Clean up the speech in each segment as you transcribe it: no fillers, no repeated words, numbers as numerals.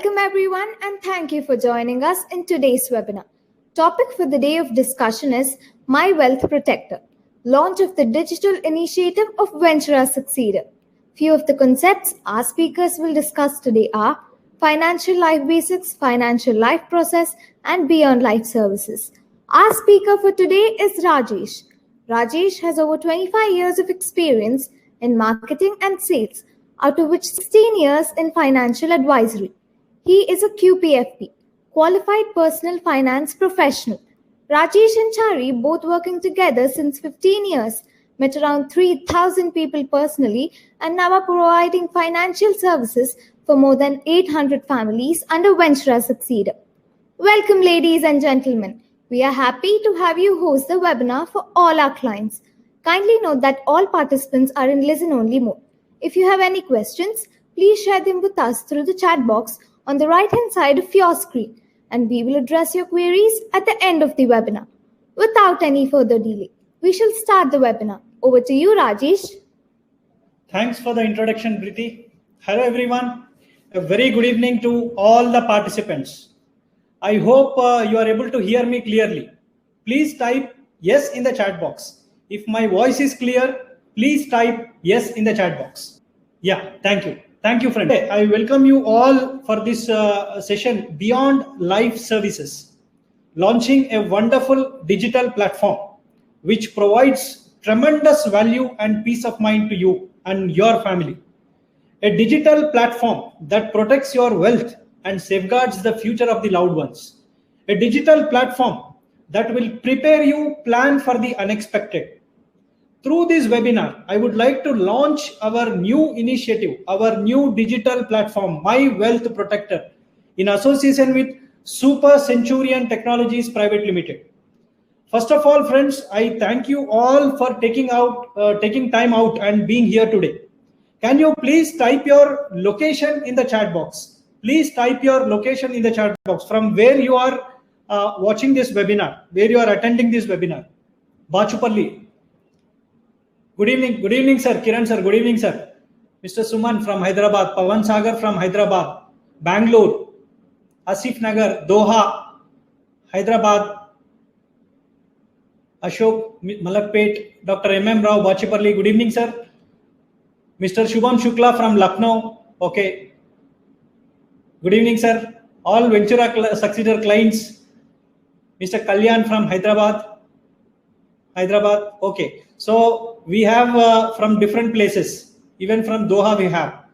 Welcome everyone and thank you for joining us in today's webinar. Topic for the day of discussion is My Wealth Protector, launch of the digital initiative of Ventura Succeeder. Few of the concepts our speakers will discuss today are financial life basics, financial life process, and beyond life services. Our speaker for today is Rajesh. Rajesh has over 25 years of experience in marketing and sales, out of which 16 years in financial advisory. He is a QPFP, Qualified Personal Finance Professional. Rajesh and Chari, both working together since 15 years, met around 3,000 people personally and now are providing financial services for more than 800 families under Ventura Succeeder. Welcome, ladies and gentlemen. We are happy to have you host the webinar for all our clients. Kindly note that all participants are in listen-only mode. If you have any questions, please share them with us through the chat box on the right-hand side of your screen, and we will address your queries at the end of the webinar. Without any further delay, we shall start the webinar. Over to you, Rajesh. Thanks for the introduction, Priti. Hello, everyone. A very good evening to all the participants. I hope you are able to hear me clearly. Please type yes in the chat box. If my voice is clear, please type yes in the chat box. Yeah, thank you. Thank you, friend. I welcome you all for this session, Beyond Life Services, launching a wonderful digital platform which provides tremendous value and peace of mind to you and your family. A digital platform that protects your wealth and safeguards the future of the loved ones. A digital platform that will prepare you plan for the unexpected. Through this webinar, I would like to launch our new initiative, our new digital platform, My Wealth Protector, in association with Super Centurion Technologies Private Limited. First of all, friends, I thank you all for taking time out and being here today. Can you please type your location in the chat box? Please type your location in the chat box from where you are watching this webinar, where you are attending this webinar. Bachupalli. Good evening, sir. Kiran, sir. Good evening, sir. Mr. Suman from Hyderabad, Pawan Sagar from Hyderabad, Bangalore, Asif Nagar, Doha, Hyderabad, Ashok Malakpet, Dr. M. Rao, Bachupalli. Good evening, sir. Mr. Shubham Shukla from Lucknow. Okay. Good evening, sir. All Ventura Succeeder clients. Mr. Kalyan from Hyderabad. Okay. So we have from different places, even from Doha we have.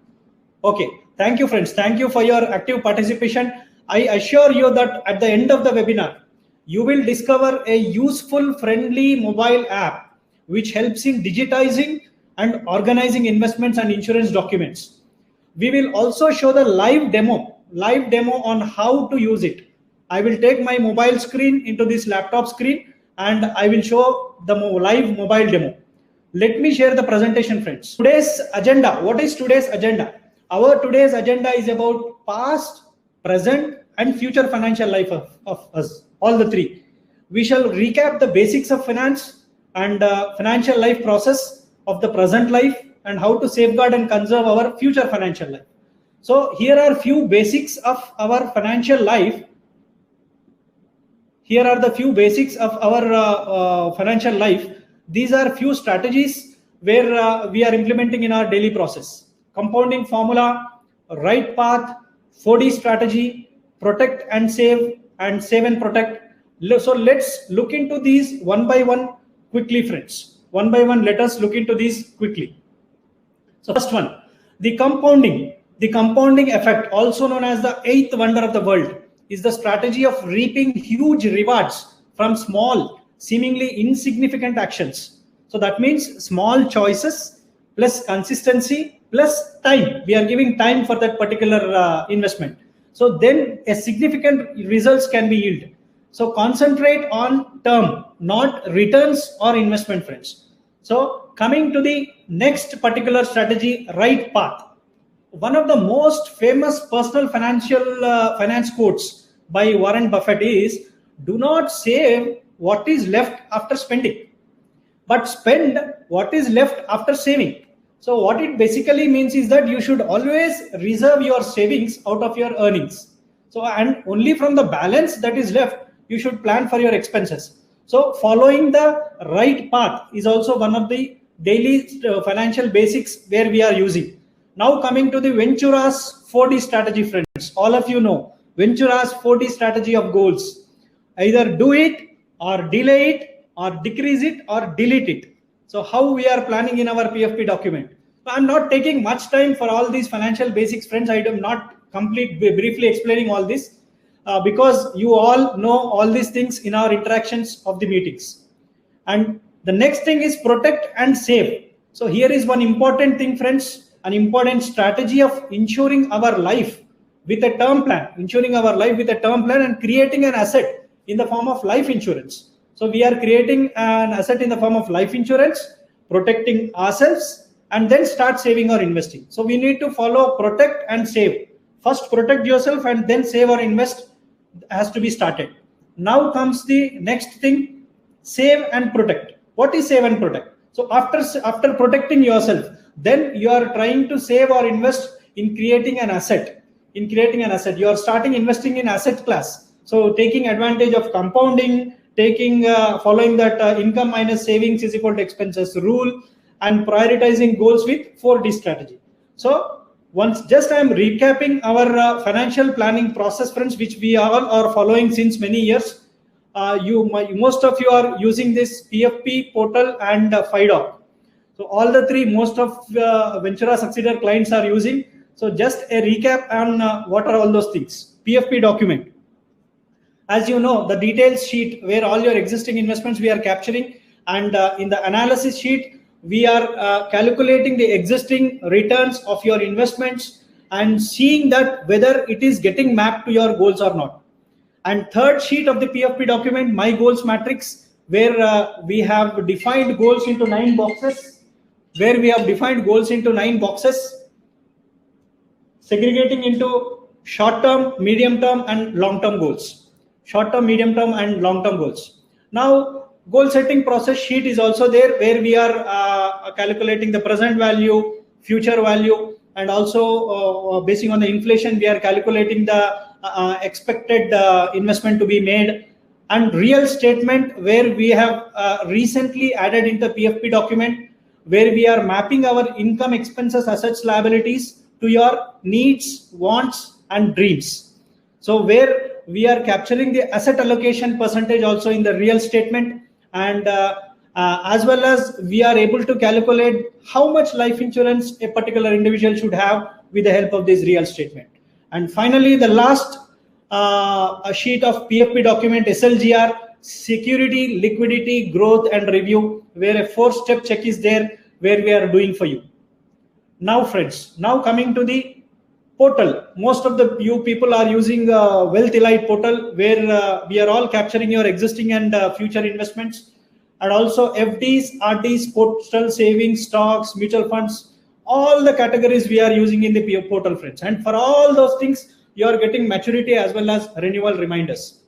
Okay. Thank you, friends. Thank you for your active participation. I assure you that at the end of the webinar, you will discover a useful, friendly mobile app which helps in digitizing and organizing investments and insurance documents. We will also show the live demo on how to use it. I will take my mobile screen into this laptop screen and I will show the live mobile demo. Let me share the presentation, friends. Today's agenda. What is today's agenda? Our today's agenda is about past, present, and future financial life of us, all the three. We shall recap the basics of finance and financial life process of the present life and how to safeguard and conserve our future financial life. So here are few basics of our financial life. Here are the few basics of our financial life. These are few strategies where we are implementing in our daily process. Compounding formula, right path, 4D strategy, protect and save and protect. So let's look into these one by one quickly, friends. One by one, let us look into these quickly. So first one, the compounding effect, also known as the eighth wonder of the world, is the strategy of reaping huge rewards from small, seemingly insignificant actions. So that means small choices plus consistency plus time. We are giving time for that particular investment. So then a significant results can be yielded. So concentrate on term, not returns or investment, friends. So coming to the next particular strategy, right path. One of the most famous personal finance quotes by Warren Buffett is, do not save what is left after spending, but spend what is left after saving. So what it basically means is that you should always reserve your savings out of your earnings. So, and only from the balance that is left, you should plan for your expenses. So following the right path is also one of the daily financial basics where we are using. Now coming to the Ventura's 4D strategy, friends. All of you know Ventura's 4D strategy of goals. Either do it or delay it or decrease it or delete it. So how we are planning in our PFP document. So I'm not taking much time for all these financial basics, friends. I am not briefly explaining all this because you all know all these things in our interactions of the meetings. And the next thing is protect and save. So here is one important thing, friends, an important strategy of ensuring our life with a term plan, and creating an asset in the form of life insurance. So we are creating an asset in the form of life insurance, protecting ourselves, and then start saving or investing. So we need to follow protect and save. First protect yourself and then save or invest has to be started. Now comes the next thing, save and protect. What is save and protect? So after protecting yourself, then you are trying to save or invest in creating an asset. You are starting investing in asset class. So taking advantage of compounding, following that income minus savings is equal to expenses rule, and prioritizing goals with 4D strategy. So once just I am recapping our financial planning process, friends, which we all are following since many years. Most of you are using this PFP portal and FIDOC. So all the three, most of Ventura Succeeder clients are using. So just a recap on what are all those things. PFP document. As you know, the details sheet where all your existing investments we are capturing, and in the analysis sheet, we are calculating the existing returns of your investments and seeing that whether it is getting mapped to your goals or not. And third sheet of the PFP document, my goals matrix, where we have defined goals into 9 boxes, segregating into short-term, medium-term, and long-term goals. Now, goal setting process sheet is also there, where we are calculating the present value, future value, and also basing on the inflation, we are calculating the expected investment to be made. And real statement, where we have recently added in the PFP document, where we are mapping our income, expenses, assets, liabilities to your needs, wants, and dreams. So where we are capturing the asset allocation percentage also in the real statement, and as well as we are able to calculate how much life insurance a particular individual should have with the help of this real statement. And finally, the last sheet of PFP document, SLGR, security, liquidity, growth, and review, where a 4-step check is there, where we are doing for you. Now, friends, now coming to the portal. Most of you people are using Wealth Elite portal, where we are all capturing your existing and future investments, and also FDs, RDs, postal savings, stocks, mutual funds, all the categories we are using in the portal, friends. And for all those things, you are getting maturity as well as renewal reminders.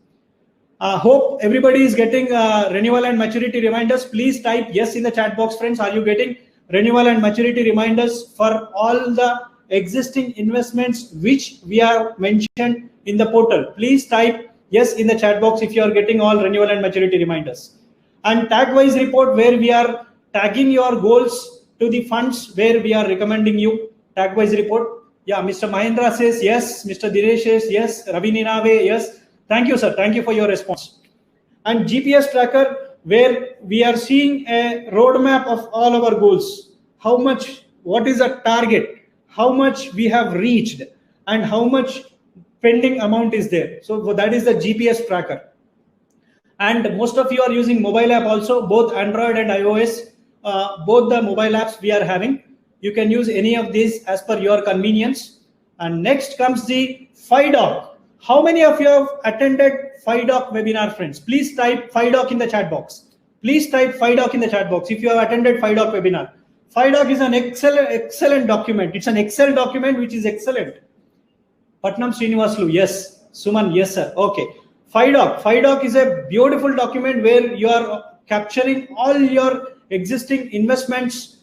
Hope everybody is getting renewal and maturity reminders. Please type yes in the chat box, friends. Are you getting renewal and maturity reminders for all the existing investments which we have mentioned in the portal? Please type yes in the chat box if you are getting all renewal and maturity reminders. And tag wise report, where we are tagging your goals to the funds where we are recommending you. Tag wise report. Yeah, Mr. Mahendra says yes. Mr. Dinesh says yes. Ravi Ninave, yes. Thank you, sir. Thank you for your response. And GPS tracker, where we are seeing a roadmap of all our goals. How much, what is the target, how much we have reached, and how much pending amount is there. So that is the GPS tracker. And most of you are using mobile app also, both Android and iOS, both the mobile apps we are having. You can use any of these as per your convenience. And next comes the FIDOC. How many of you have attended FIDOC webinar, friends? Please type FIDOC in the chat box. Please type FIDOC in the chat box if you have attended FIDOC webinar. FIDOC is an excellent document. It's an Excel document which is excellent. Patnam Srinivaslu, yes. Suman, yes, sir. Okay. FIDOC is a beautiful document where you are capturing all your existing investments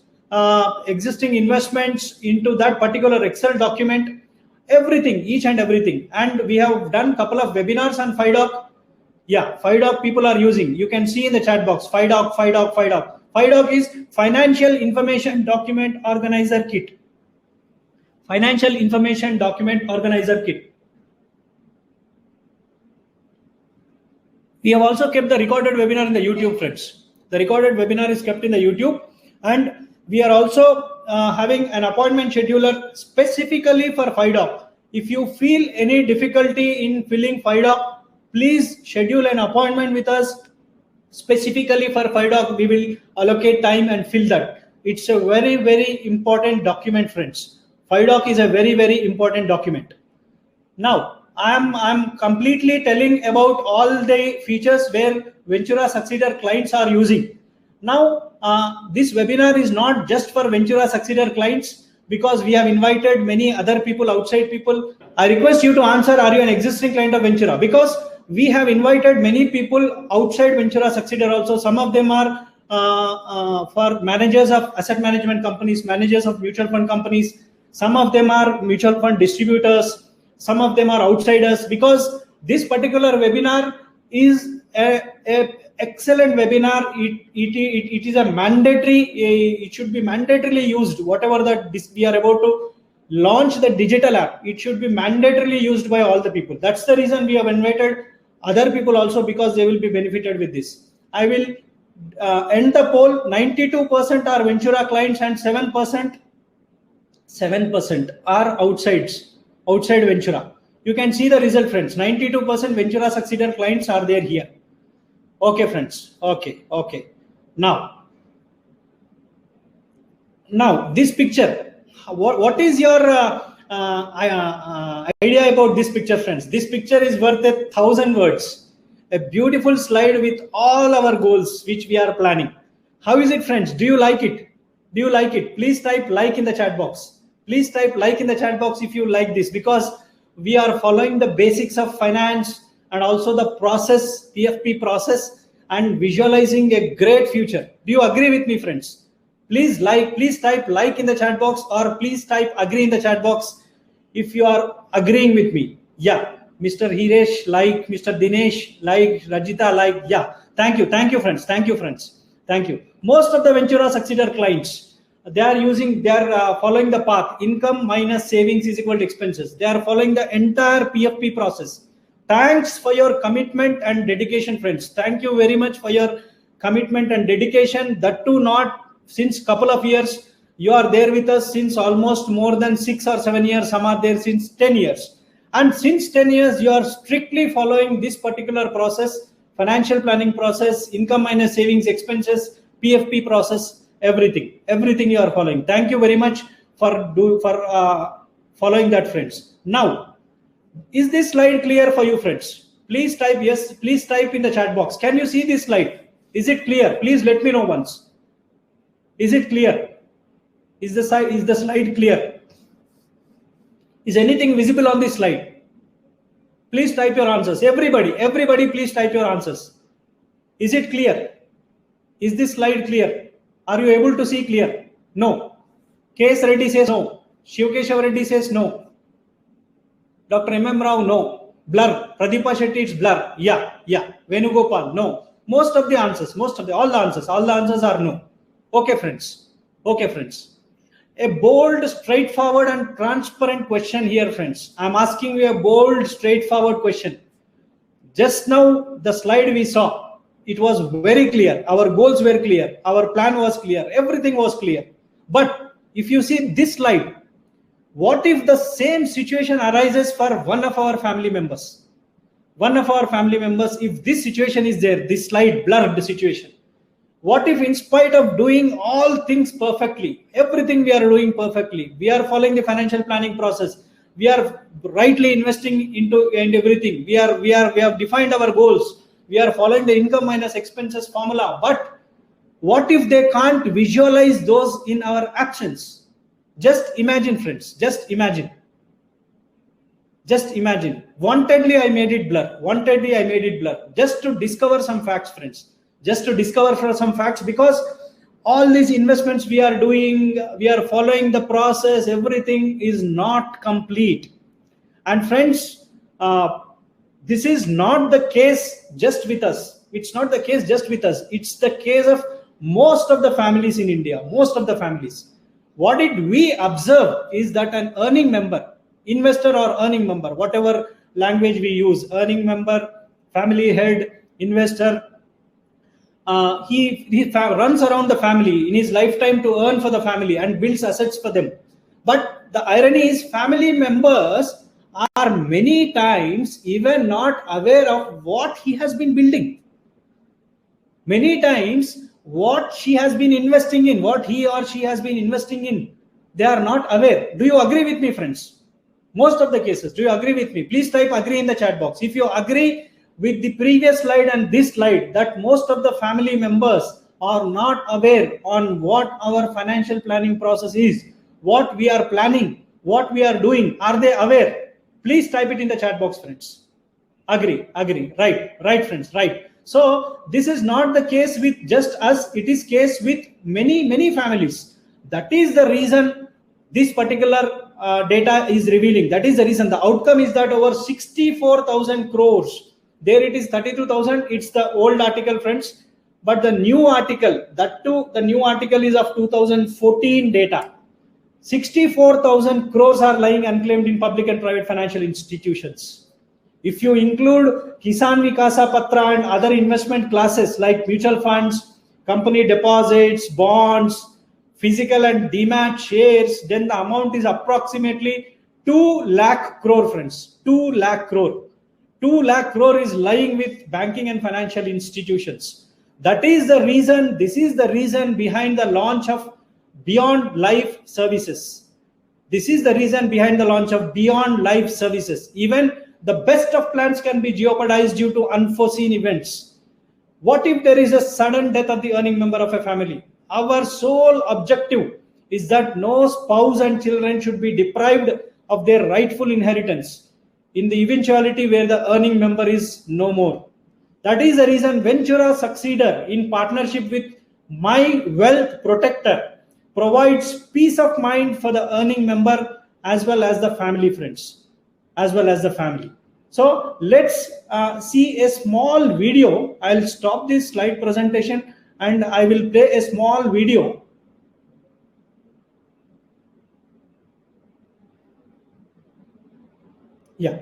existing investments into that particular Excel document, everything, each and everything. And we have done couple of webinars on FIDOC. Yeah, FIDOC people are using. You can see in the chat box, FIDOC, FIDOC, FIDOC. FIDOC is Financial Information Document Organizer Kit. Financial Information Document Organizer Kit. We have also kept the recorded webinar in the YouTube, friends. The recorded webinar is kept in the YouTube, and we are also having an appointment scheduler specifically for FIDOC. If you feel any difficulty in filling FIDOC, please schedule an appointment with us specifically for FIDOC. We will allocate time and fill that. It's a very, very important document, friends. FIDOC is a very, very important document. Now, I'm completely telling about all the features where Ventura Succeeder clients are using. Now, this webinar is not just for Ventura Succeeder clients, because we have invited many other people, outside people. I request you to answer, are you an existing client of Ventura? Because we have invited many people outside Ventura Succeeder also. Some of them are for managers of asset management companies, managers of mutual fund companies. Some of them are mutual fund distributors. Some of them are outsiders, because this particular webinar is a excellent webinar. It is a mandatory, it should be mandatorily used. Whatever that we are about to launch the digital app, it should be mandatorily used by all the people. That's the reason we have invited other people also, because they will be benefited with this. I will end the poll. 92% are Ventura clients and 7% are outside Ventura. You can see the result, friends. 92% Ventura Succeeder clients are there here. Okay, friends. Okay. Now this picture. What is your idea about this picture, friends? This picture is worth 1,000 words. A beautiful slide with all our goals which we are planning. How is it, friends? Do you like it? Do you like it? Please type like in the chat box. Please type like in the chat box if you like this, because we are following the basics of finance and also the process, PFP process, and visualizing a great future. Do you agree with me, friends? Please type like in the chat box, or please type agree in the chat box if you are agreeing with me. Yeah, Mr. Hiresh, like, Mr. Dinesh, like, Rajita, like, yeah. Thank you, friends. Thank you. Most of the Ventura Succeeder clients, they are following the path income minus savings is equal to expenses. They are following the entire PFP process. Thanks for your commitment and dedication, friends. Thank you very much for your commitment and dedication. That too, not since couple of years. You are there with us since almost more than 6 or 7 years. Some are there since 10 years. And since 10 years, you are strictly following this particular process, financial planning process, income minus savings expenses, PFP process. Everything you are following. Thank you very much for following that, friends. Now, is this slide clear for you, friends? Please type yes. Please type in the chat box. Can you see this slide? Is it clear? Please let me know once. Is it clear? Is the slide clear? Is anything visible on this slide? Please type your answers. Everybody, please type your answers. Is it clear? Is this slide clear? Are you able to see clear? No. K.S. Reddy says no. Shivkeshav Reddy says no. Dr. M.M. Rao, no. Blur. Pradeepa Shetty, it's blur. Yeah. Venugopal, no. All the answers are no. Okay, friends. A bold, straightforward and transparent question here, friends. I'm asking you a bold, straightforward question. Just now, the slide we saw, it was very clear. Our goals were clear. Our plan was clear. Everything was clear. But if you see this slide, what if the same situation arises for one of our family members? If this situation is there, this slide blurred the situation. What if, in spite of doing all things perfectly, everything we are doing perfectly, we are following the financial planning process, we are rightly investing into and everything, we have defined our goals, we are following the income minus expenses formula, but what if they can't visualize those in our actions? Just imagine, friends. Just imagine. Wantedly I made it blur. Just to discover some facts, friends. Because all these investments we are doing, we are following the process, everything is not complete. And friends, this is not the case just with us. It's not the case just with us. It's the case of most of the families in India, most of the families. What did we observe is that an earning member, investor or earning member, whatever language we use, earning member, family head, investor, he runs around the family in his lifetime to earn for the family and builds assets for them. But the irony is family members are many times even not aware of what he has been building. Many times what she has been investing in, what he or she has been investing in, they are not aware. Do you agree with me, friends? Most of the cases, do you agree with me? Please type agree in the chat box. If you agree with the previous slide and this slide, that most of the family members are not aware on what our financial planning process is, what we are planning, what we are doing, are they aware? Please type it in the chat box, friends. Agree, right, friends, right. So this is not the case with just us, it is case with many families. That is the reason this particular data is revealing. That is the reason. The outcome is that over 64,000 crores, there it is 32,000. It's the old article, friends. But the new article, that too, the new article is of 2014 data. 64,000 crores are lying unclaimed in public and private financial institutions. If you include Kisan Vikasa Patra and other investment classes like mutual funds, company deposits, bonds, physical and demat shares, then the amount is approximately 2 lakh crore, friends. 2 lakh crore. 2 lakh crore is lying with banking and financial institutions. That is the reason, this is the reason behind the launch of Beyond Life Services. This is the reason behind the launch of Beyond Life Services. Even the best of plans can be jeopardized due to unforeseen events. What if there is a sudden death of the earning member of a family? Our sole objective is that no spouse and children should be deprived of their rightful inheritance in the eventuality where the earning member is no more. That is the reason Ventura Succeeder, in partnership with My Wealth Protector, provides peace of mind for the earning member as well as the family, friends, as well as the family. So let's see a small video. I'll stop this slide presentation and I will play a small video. Yeah.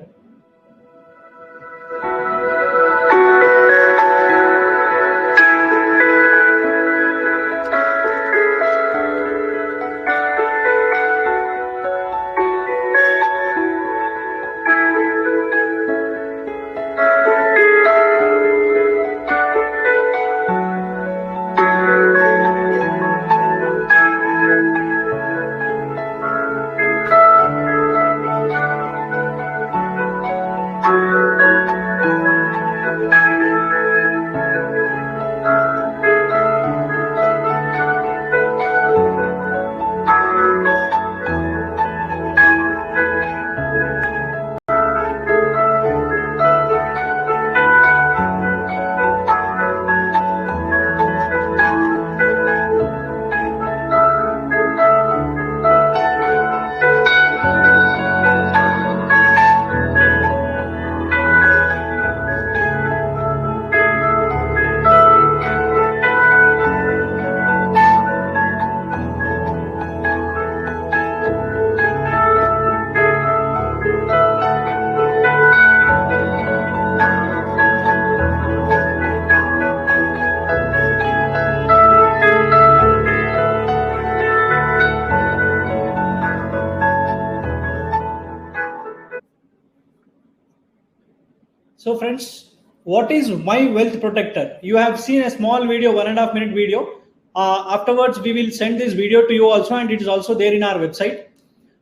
So friends, what is My Wealth Protector? You have seen a small video, 1.5 minute video. Afterwards, we will send this video to you also, and it is also there in our website.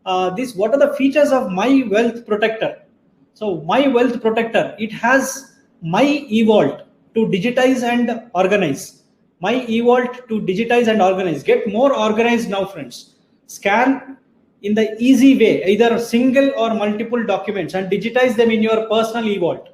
What are the features of My Wealth Protector? So My Wealth Protector, it has My eVault to digitize and organize. My eVault to digitize and organize. Get more organized now, friends. Scan in the easy way, either single or multiple documents, and digitize them in your personal eVault.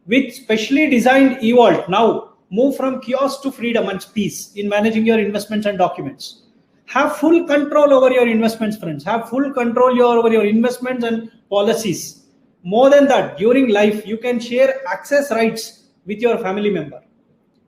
With specially designed eVault, now Move from chaos to freedom and peace in managing your investments and documents. Have full control over your investments, friends. Have full control over your investments and policies. More than that, during life, you can share access rights with your family member.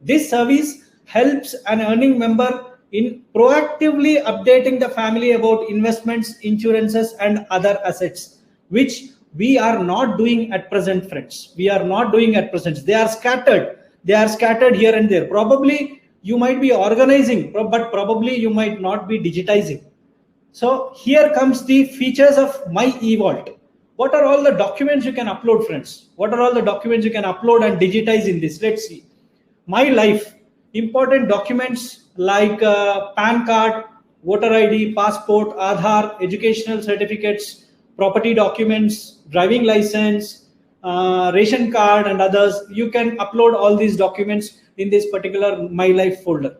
This service helps an earning member in proactively updating the family about investments, insurances, and other assets, which we are not doing at present, friends. We are not doing at present. They are scattered. They are scattered here and there. Probably you might be organizing, but probably you might not be digitizing. So here comes the features of My eVault. What are all the documents you can upload, friends? What are all the documents you can upload and digitize in this? Let's see. My Life. Important documents like PAN card, voter ID, passport, Aadhaar, educational certificates, property documents, driving license, ration card, and others. You can upload all these documents in this particular My Life folder.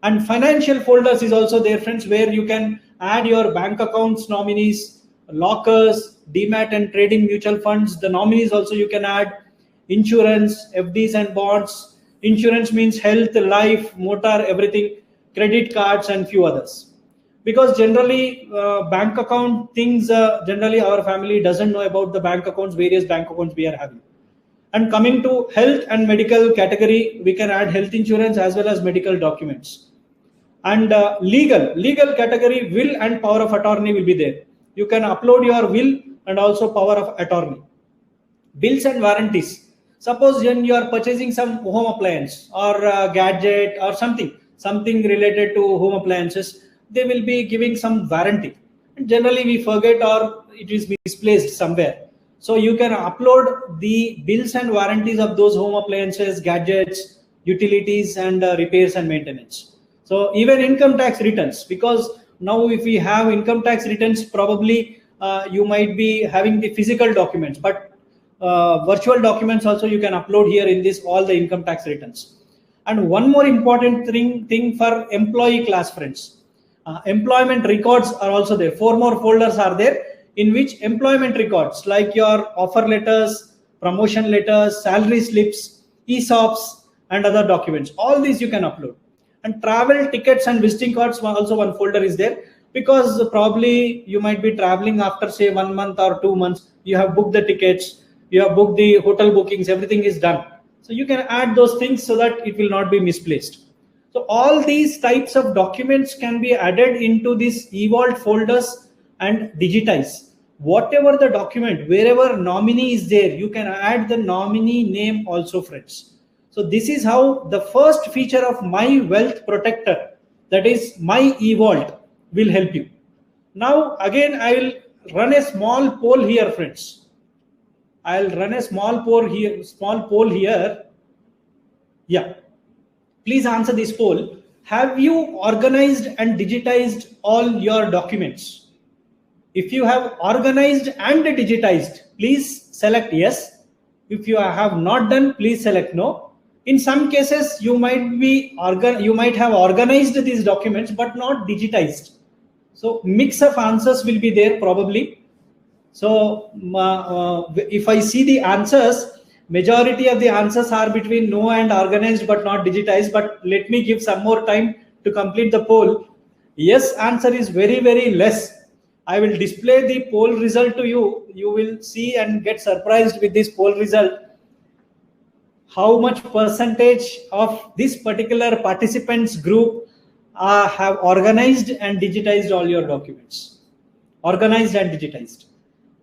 And financial folders is also there, friends, where you can add your bank accounts, nominees, lockers, demat and trading mutual funds. The nominees also you can add, insurance, FDs and bonds. Insurance means health, life, motor, everything, credit cards, and few others. Because generally bank account things, generally our family doesn't know about the bank accounts, various bank accounts we are having. And coming to health and medical category, we can add health insurance as well as medical documents. And legal category, will and power of attorney will be there. You can upload your will and also power of attorney. Bills and warranties. Suppose when you are purchasing some home appliance or gadget or something related to home appliances, they will be giving some warranty. And generally we forget or it is misplaced somewhere. So you can upload the bills and warranties of those home appliances, gadgets, utilities, and repairs and maintenance. So even income tax returns, because now if we have income tax returns, probably you might be having the physical documents, but virtual documents also you can upload here in this, all the income tax returns. And one more important thing for employee class, friends. Employment records are also there. 4 more folders are there in which employment records like your offer letters, promotion letters, salary slips, ESOPs, and other documents. All these you can upload. And travel tickets and visiting cards, also one folder is there, because probably you might be traveling after say 1 month or 2 months. You have booked the tickets, you have booked the hotel bookings, everything is done. So you can add those things so that it will not be misplaced. So all these types of documents can be added into this eVault folders and digitize. Whatever the document, wherever nominee is there, you can add the nominee name also, friends. So this is how the first feature of My Wealth Protector, that is My eVault, will help you. Now again I will run a small poll here, friends. I'll run a small poll here. Yeah. Please answer this poll. Have you organized and digitized all your documents? If you have organized and digitized, please select yes. If you have not done, please select no. In some cases, you might have organized these documents but not digitized. So mix of answers will be there probably. So if I see the answers, majority of the answers are between no and organized but not digitized. But let me give some more time to complete the poll. Yes answer is very, very less. I will display the poll result to you. You will see and get surprised with this poll result. How much percentage of this particular participants group have organized and digitized all your documents. Organized and digitized.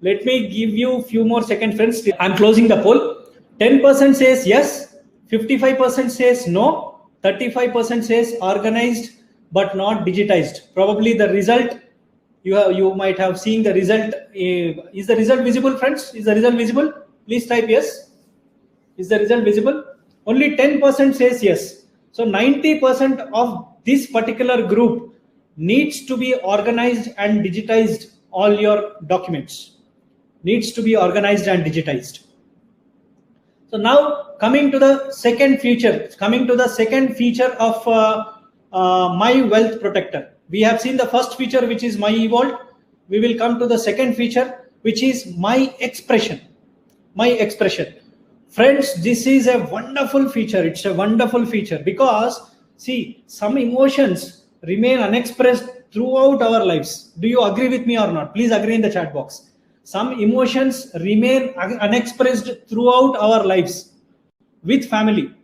Let me give you a few more seconds, friends. I'm closing the poll. 10% says yes, 55% says no, 35% says organized but not digitized. Probably the result, you might have seen the result. Is the result visible, friends? Is the result visible? Please type yes. Is the result visible? Only 10% says yes. So 90% of this particular group needs to be organized and digitized all your documents. Needs to be organized and digitized. So now coming to the second feature, of My Wealth Protector. We have seen the first feature, which is My eVault. We will come to the second feature, which is My Expression. My Expression. Friends, this is a wonderful feature. It's a wonderful feature because, see, some emotions remain unexpressed throughout our lives. Do you agree with me or not? Please agree in the chat box. Some emotions remain unexpressed throughout our lives with family.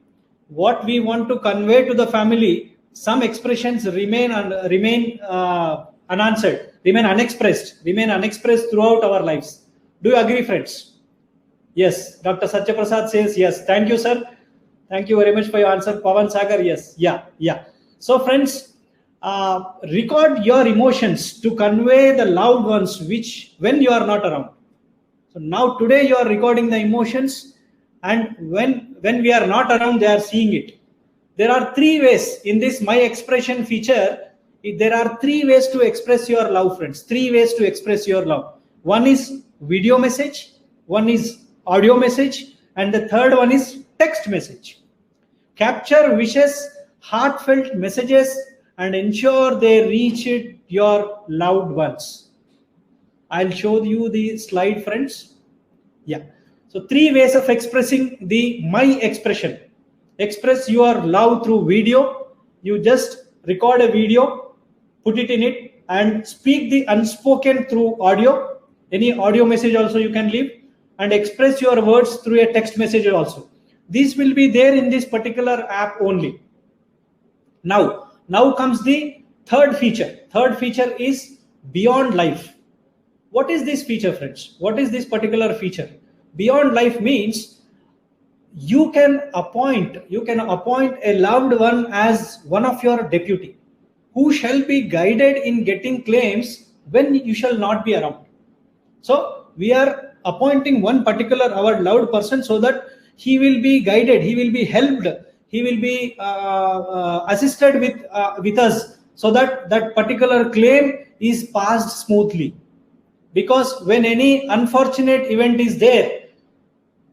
What we want to convey to the family, some expressions remain unanswered, remain unexpressed throughout our lives. Do you agree, friends? Yes, Dr. Satya Prasad says yes. Thank you, sir. Thank you very much for your answer. Pavan Sagar, yes. Yeah. So, friends, record your emotions to convey the loved ones which when you are not around. So now today you are recording the emotions, and when we are not around, they are seeing it. There are three ways in this My Expression feature. There are three ways to express your love, friends. Three ways to express your love. One is video message, one is audio message, and the third one is text message. Capture wishes, heartfelt messages, and ensure they reach your loved ones. I'll show you the slide, friends. Yeah. So three ways of expressing the My Expression. Express your love through video. You just record a video, put it in it, and speak the unspoken through audio. Any audio message also you can leave, and express your words through a text message also. This will be there in this particular app only. Now comes the third feature. Third feature is Beyond Life. What is this feature, friends? What is this particular feature? Beyond Life means you can appoint a loved one as one of your deputy, who shall be guided in getting claims when you shall not be around. So we are appointing one particular our loved person so that he will be guided, he will be helped, he will be assisted with us, so that that particular claim is passed smoothly. Because when any unfortunate event is there,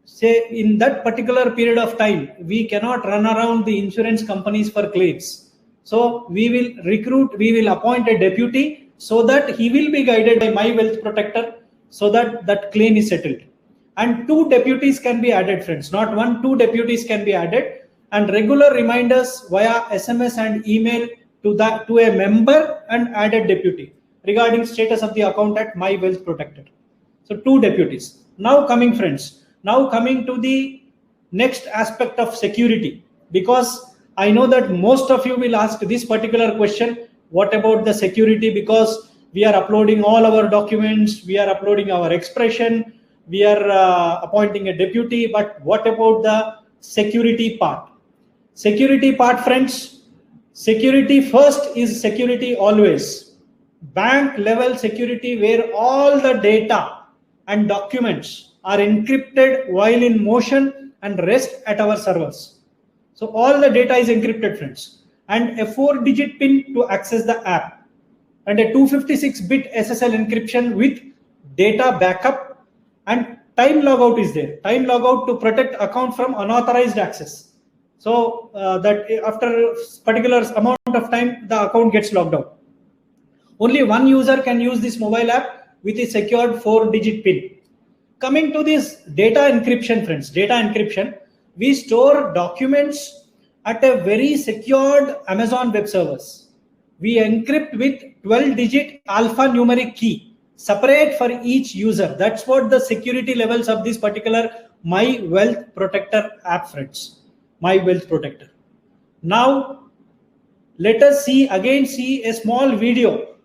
say in that particular period of time, we cannot run around the insurance companies for claims. So we will appoint a deputy so that he will be guided by My Wealth Protector, so that that claim is settled. And two deputies can be added, friends. Not one, two deputies can be added, and regular reminders via SMS and email to a member and added deputy regarding status of the account at My Wealth Protector. So two deputies. Now coming to the next aspect of security, because I know that most of you will ask this particular question: what about the security? Because we are uploading all our documents, we are uploading our expression, we are appointing a deputy, but what about the security part? Security part, friends. Security first is security always. Bank level security, where all the data and documents are encrypted while in motion and rest at our servers. So all the data is encrypted, friends, and a 4-digit PIN to access the app, and a 256-bit SSL encryption with data backup, and time logout is there. Time logout to protect account from unauthorized access. So that after a particular amount of time, the account gets logged out. Only one user can use this mobile app with a secured 4-digit PIN. Coming to this data encryption, friends, data encryption, we store documents at a very secured Amazon Web Service. We encrypt with 12-digit alphanumeric key, separate for each user. That's what the security levels of this particular My Wealth Protector app, friends. My Wealth Protector. Now, let us see a small video.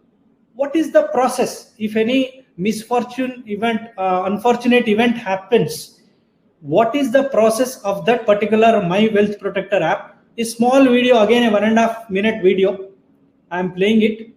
What is the process if any misfortune event, unfortunate event happens? What is the process of that particular My Wealth Protector app? A small video, again a 1.5 minute video. I am playing it.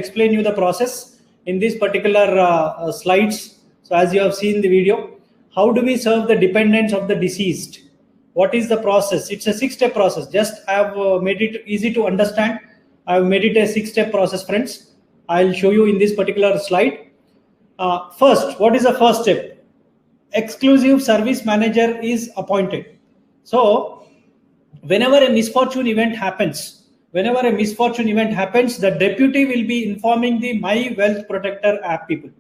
explain you the process in these particular slides. So as you have seen the video, how do we serve the dependents of the deceased? What is the process? It's a 6-step process. Just I have made it easy to understand. I have made it a 6-step process, friends. I'll show you in this particular slide. First, what is the first step? Exclusive service manager is appointed. So whenever a misfortune event happens, the deputy will be informing the My Wealth Protector app people.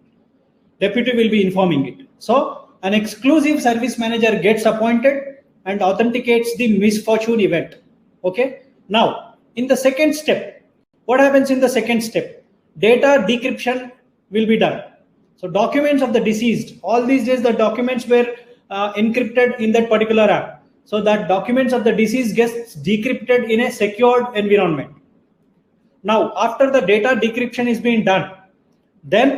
Deputy will be informing it. So an exclusive service manager gets appointed and authenticates the misfortune event. Okay. Now, in the second step, what happens in the second step? Data decryption will be done. So documents of the deceased, all these days the documents were encrypted in that particular app. So that documents of the deceased gets decrypted in a secured environment. Now, after the data decryption is being done, then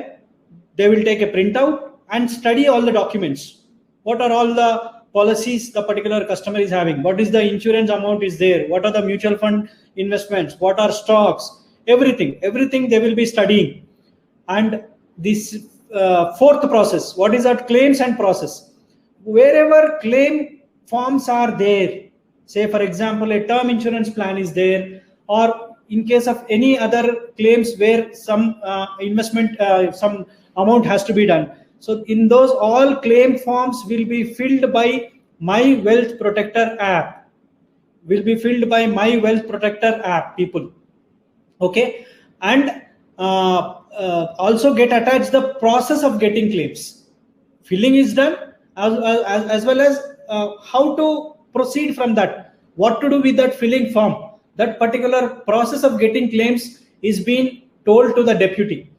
they will take a printout and study all the documents. What are all the policies the particular customer is having? What is the insurance amount is there? What are the mutual fund investments? What are stocks? Everything they will be studying. And this fourth process, what is that? Claims and process. Wherever claim forms are there, say for example a term insurance plan is there, or in case of any other claims where some investment, some amount has to be done. So in those, all claim forms will be filled by My Wealth Protector app. People. Okay. And also get attached the process of getting claims. Filling is done as well as how to proceed from that. What to do with that filling form. That particular process of getting claims is being told to the deputy.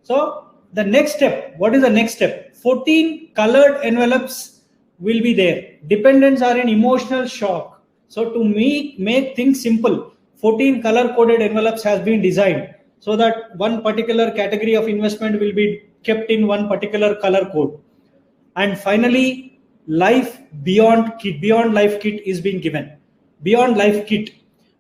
So the next step, what is the next step? 14 colored envelopes will be there. Dependents are in emotional shock. So to make things simple, 14 color coded envelopes has been designed so that one particular category of investment will be kept in one particular color code. And finally, Life Beyond Life Kit is being given. Beyond Life Kit,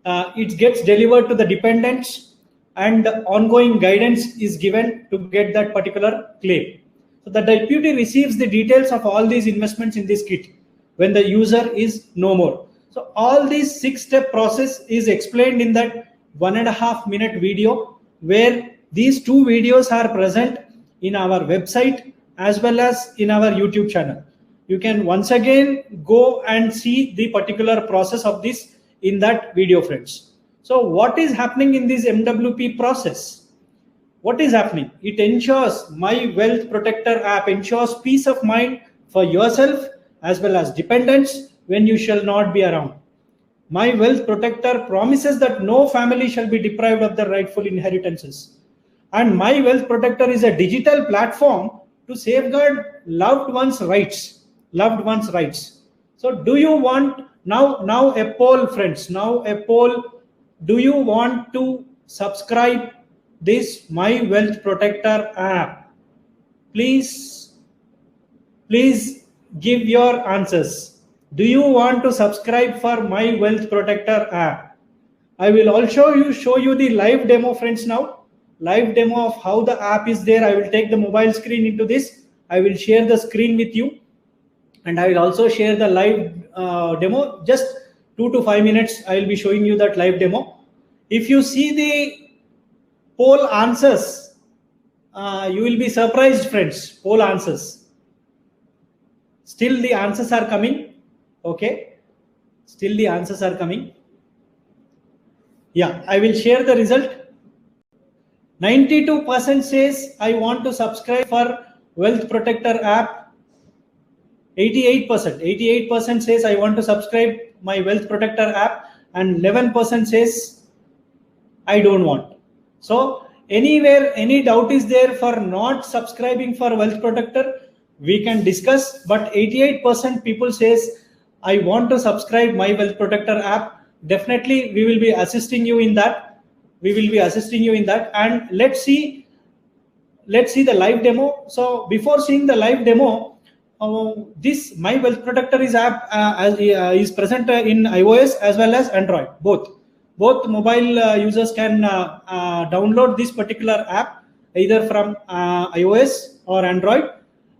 it gets delivered to the dependents and ongoing guidance is given to get that particular claim. So the deputy receives the details of all these investments in this kit when the user is no more. So all these 6-step process is explained in that 1.5 minute video, where these 2 videos are present in our website as well as in our YouTube channel. You can once again go and see the particular process of this in that video, friends. So what is happening in this MWP process? What is happening? It ensures My Wealth Protector app ensures peace of mind for yourself as well as dependents when you shall not be around. My Wealth Protector promises that no family shall be deprived of their rightful inheritances. And My Wealth Protector is a digital platform to safeguard loved ones' rights. So do you want, now a poll, friends, do you want to subscribe this My Wealth Protector app? Please give your answers. Do you want to subscribe for My Wealth Protector app? I will also show you the live demo, friends. Now live demo of how the app is there. I will take the mobile screen into this. I will share the screen with you, and I will also share the live demo. Just 2 to 5 minutes I will be showing you that live demo. If you see the poll answers, you will be surprised, friends. Poll answers, still the answers are coming. Okay, still the answers are coming. Yeah, I will share the result. 92% says I want to subscribe for Wealth Protector app. 88% says I want to subscribe My Wealth Protector app, and 11% says I don't want. So anywhere any doubt is there for not subscribing for Wealth Protector, we can discuss, but 88% people says I want to subscribe My Wealth Protector app. Definitely we will be assisting you in that. And let's see the live demo. So before seeing the live demo, this My Wealth Protector is app is present in iOS as well as Android both. Both mobile users can download this particular app either from iOS or Android,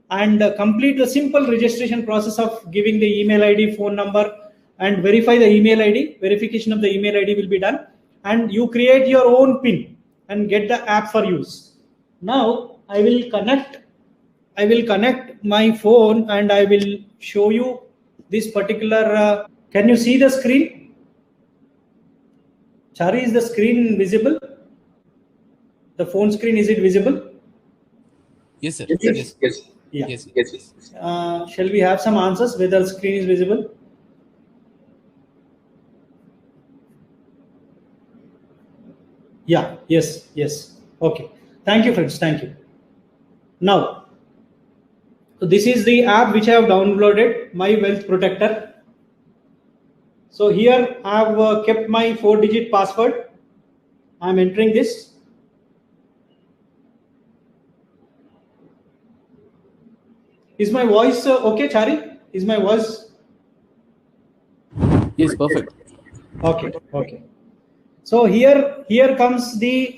and complete the simple registration process of giving the email ID, phone number, and verify the email ID. Verification of the email ID will be done, and you create your own PIN and get the app for use. Now I will connect my phone and I will show you this particular. Can you see the screen? Chari, is the screen visible? The phone screen, is it visible? Yes, sir. Yes. Yeah. Yes. Shall we have some answers whether the screen is visible? Yeah. Yes. Okay. Thank you, friends. Thank you. Now, so this is the app which I have downloaded, My Wealth Protector. So here I have kept my 4-digit password. I am entering this. Is my voice okay, Chari? Is my voice? Yes, perfect. Okay. So here comes the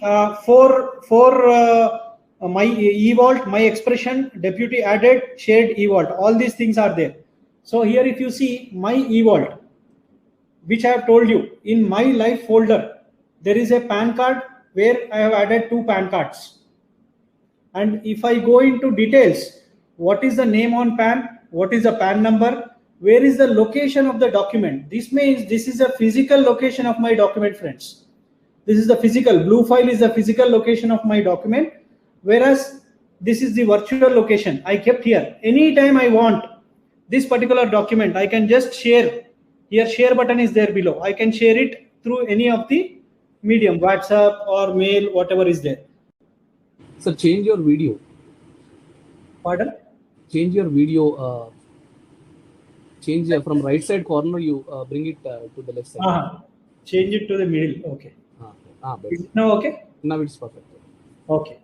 my eVault, my expression, deputy added, shared eVault. All these things are there. So here if you see my eVault, which I have told you, in my life folder, there is a PAN card where I have added 2 PAN cards. And if I go into details, what is the name on PAN? What is the PAN number? Where is the location of the document? This means this is a physical location of my document, friends. This is the physical. Blue file is the physical location of my document, whereas this is the virtual location I kept here. Anytime I want this particular document, I can just share. Here share button is there below. I can share it through any of the medium, WhatsApp or mail, whatever is there. Sir, change your video. Pardon? Change your video. Change from right side corner. You bring it to the left side. Change it to the middle. Okay. Is it now okay? Now it's perfect. Okay.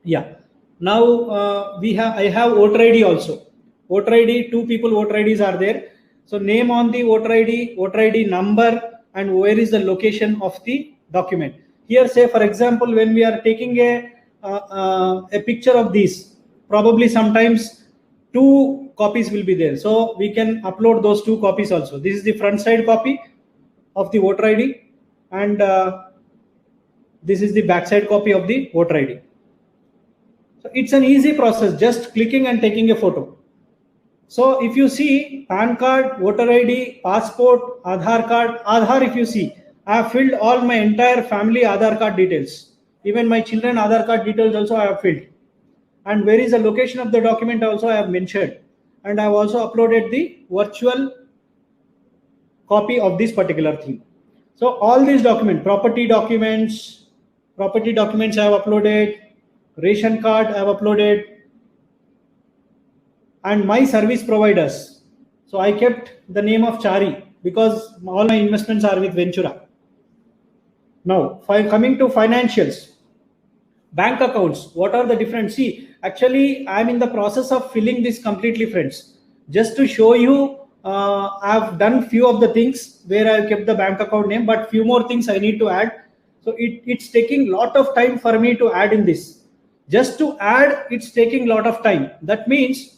Yeah. Now I have voter ID also. Voter ID, 2 people voter IDs are there. So name on the voter ID number, and where is the location of the document. Here, say for example, when we are taking a picture of these, probably sometimes 2 copies will be there. So we can upload those 2 copies also. This is the front side copy of the voter ID, and this is the backside copy of the voter ID. So it's an easy process, just clicking and taking a photo. So if you see PAN card, voter ID, passport, Aadhaar card, Aadhaar, if you see, I have filled all my entire family Aadhaar card details. Even my children Aadhaar card details also I have filled. And where is the location of the document also I have mentioned. And I have also uploaded the virtual copy of this particular thing. So all these documents, property documents I have uploaded, ration card I have uploaded, and my service providers. So I kept the name of Chari because all my investments are with Ventura. Now, coming to financials, bank accounts, what are the different? See, actually, I'm in the process of filling this completely, friends. Just to show you, I've done few of the things where I've kept the bank account name, but few more things I need to add. So it's taking lot of time for me to add in this. Just to add, it's taking lot of time. That means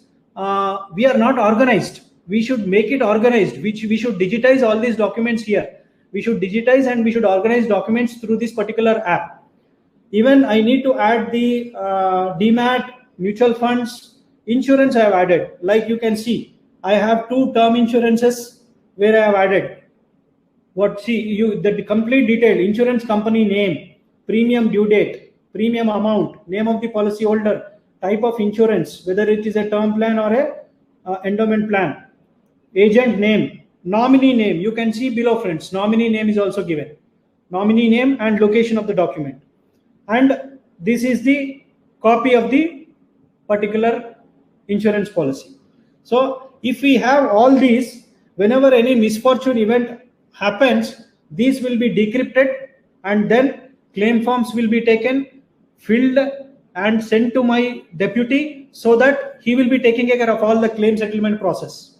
we are not organized. We should make it organized. We should digitize all these documents here. We should digitize and we should organize documents through this particular app. Even I need to add the DMAT, mutual funds, insurance I have added. Like you can see, I have 2 term insurances where I have added. The complete detail, insurance company name, premium due date, premium amount, name of the policy holder, type of insurance, whether it is a term plan or a endowment plan, agent name, nominee name. You can see below, friends, nominee name is also given. Nominee name and location of the document. And this is the copy of the particular insurance policy. So if we have all these, whenever any misfortune event happens, these will be decrypted and then claim forms will be taken, filled and sent to my deputy so that he will be taking care of all the claim settlement process.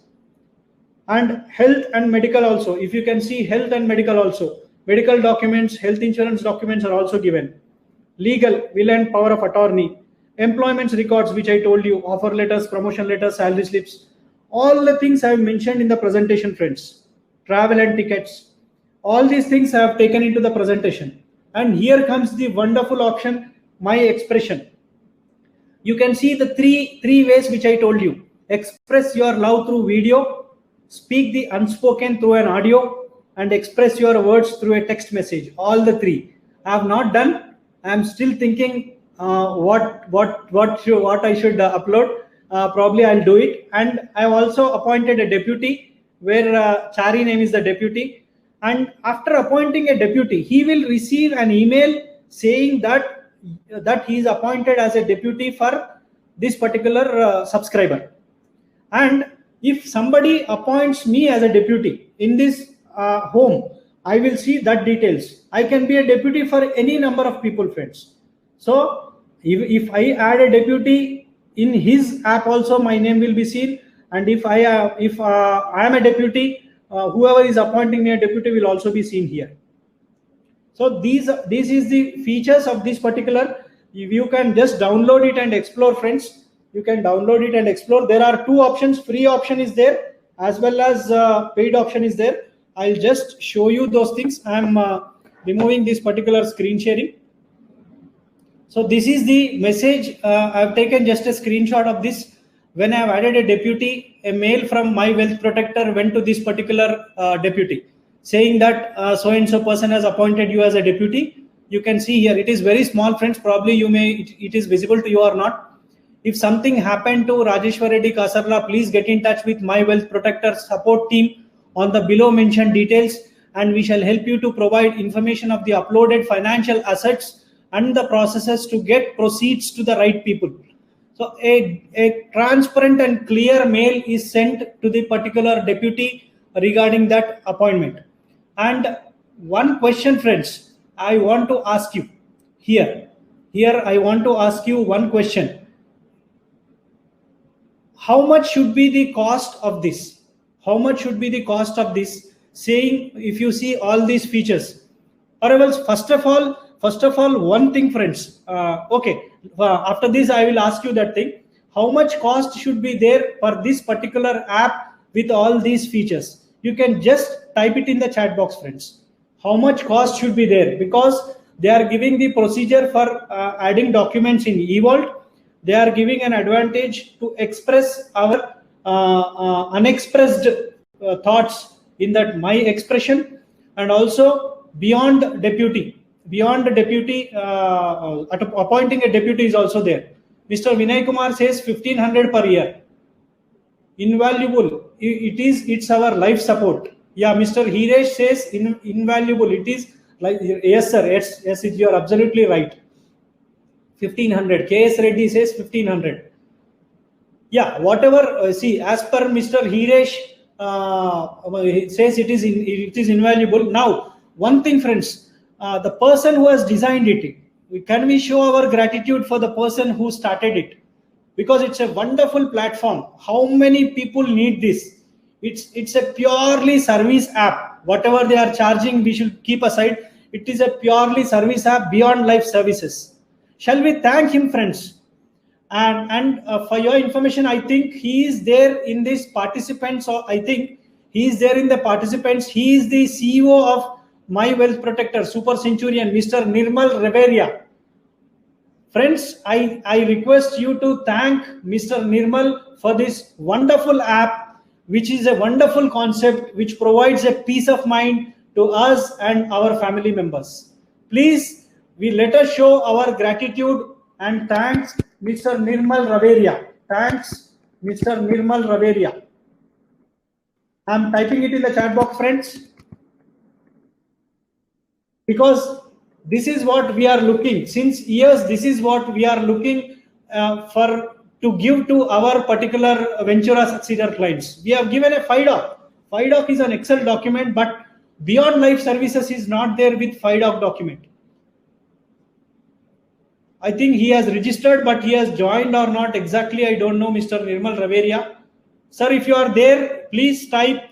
and health and medical also. If you can see health and medical also, medical documents, health insurance documents are also given. Legal, will and power of attorney, employment records, which I told you, offer letters, promotion letters, salary slips, all the things I have mentioned in the presentation, friends. Travel and tickets, all these things I have taken into the presentation. And here comes the wonderful option, my expression. You can see the three ways which I told you. Express your love through video, speak the unspoken through an audio, and express your words through a text message. All the three I have not done. I am still thinking what I should upload. Probably I'll do it. And I have also appointed a deputy, where Chari name is the deputy. And after appointing a deputy, he will receive an email saying that he is appointed as a deputy for this particular subscriber. And if somebody appoints me as a deputy in this home, I will see that details. I can be a deputy for any number of people, friends. So if I add a deputy in his app also, my name will be seen. And if I am a deputy, whoever is appointing me a deputy will also be seen here. So this is the features of this particular. If you can just download it and explore, friends. You can download it and explore. There are two options. Free option is there, as well as paid option is there. I'll just show you those things. I'm removing this particular screen sharing. So this is the message. I've taken just a screenshot of this. When I've added a deputy, a mail from My Wealth Protector went to this particular deputy, saying that so-and-so person has appointed you as a deputy. You can see here, it is very small, friends. Probably it is visible to you or not. If something happened to Rajeshwar Reddy Kasarla, please get in touch with My Wealth Protector support team on the below mentioned details, and we shall help you to provide information of the uploaded financial assets and the processes to get proceeds to the right people. So a transparent and clear mail is sent to the particular deputy regarding that appointment. And one question, friends, I want to ask you here. I want to ask you one question. How much should be the cost of this? How much should be the cost of this? Saying, if you see all these features, or else first of all, one thing, friends. After this, I will ask you that thing. How much cost should be there for this particular app with all these features? You can just type it in the chat box, friends. How much cost should be there? Because they are giving the procedure for adding documents in eVault. They are giving an advantage to express our unexpressed thoughts in that my expression, and also beyond deputy, appointing a deputy is also there. Mr. Vinay Kumar says 1500 per year. Invaluable. It's our life support. Yeah, Mr. Hiresh says invaluable. It is like, yes, sir. Yes, you are absolutely right. 1500. KS Reddy says 1500. Yeah, whatever. See, as per Mr. Hiresh says, it is invaluable. Now, one thing, friends, the person who has designed it, can we show our gratitude for the person who started it? Because it's a wonderful platform. How many people need this? It's a purely service app. Whatever they are charging, we should keep aside. It is a purely service app beyond life services. Shall we thank him, friends? And for your information, I think he is there in this participants. Or I think he is there in the participants. He is the CEO of My Wealth Protector, Super Centurion, Mr. Nirmal Reveria. Friends, I request you to thank Mr. Nirmal for this wonderful app, which is a wonderful concept, which provides a peace of mind to us and our family members. Please, let us show our gratitude and thanks Mr. Nirmal Reveria. Thanks, Mr. Nirmal Reveria. I'm typing it in the chat box, friends, because this is what we are looking since years. This is what we are looking to give to our particular Ventura Succeeder clients. We have given a FIDOC. FIDOC is an Excel document, but Beyond Life Services is not there with FIDOC document. I think he has registered, but he has joined or not exactly. I don't know, Mr. Nirmal Reveria. Sir, if you are there, please type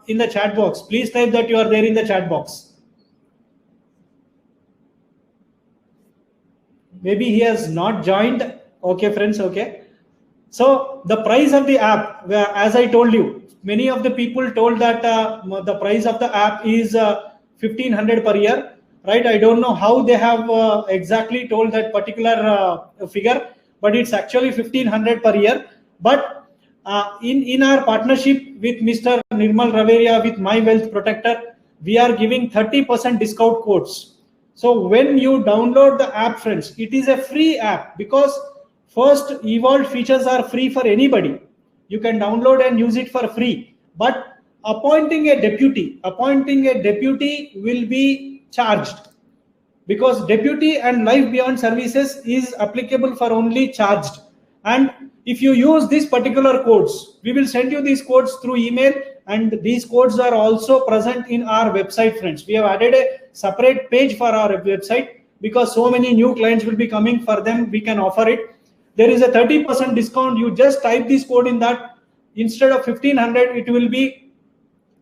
in the chat box. Please type that you are there in the chat box. Maybe he has not joined. Okay, friends. Okay. So the price of the app, as I told you, many of the people told that the price of the app is 1500 per year, right? I don't know how they have exactly told that particular figure, but it's actually 1500 per year. But in our partnership with Mr. Nirmal Raveria with My Wealth Protector, we are giving 30% discount codes. So when you download the app, friends, it is a free app, because first, evolved features are free for anybody. You can download and use it for free. But appointing a deputy will be charged, because deputy and life beyond services is applicable for only charged. And if you use these particular codes, we will send you these codes through email, and these codes are also present in our website, friends. We have added a separate page for our website, because so many new clients will be coming. For them, we can offer it. There is a 30% discount. You just type this code in that. Instead of 1500, it will be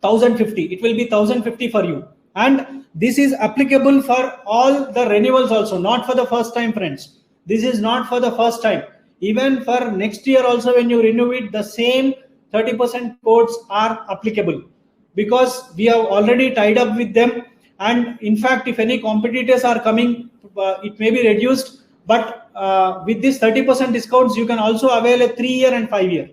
1050. It will be 1050 for you. And this is applicable for all the renewals also, not for the first time, friends. This is not for the first time. Even for next year also, when you renew it, the same 30% codes are applicable, because we have already tied up with them. And in fact, if any competitors are coming, it may be reduced. But with this 30% discounts, you can also avail a 3-year and 5-year.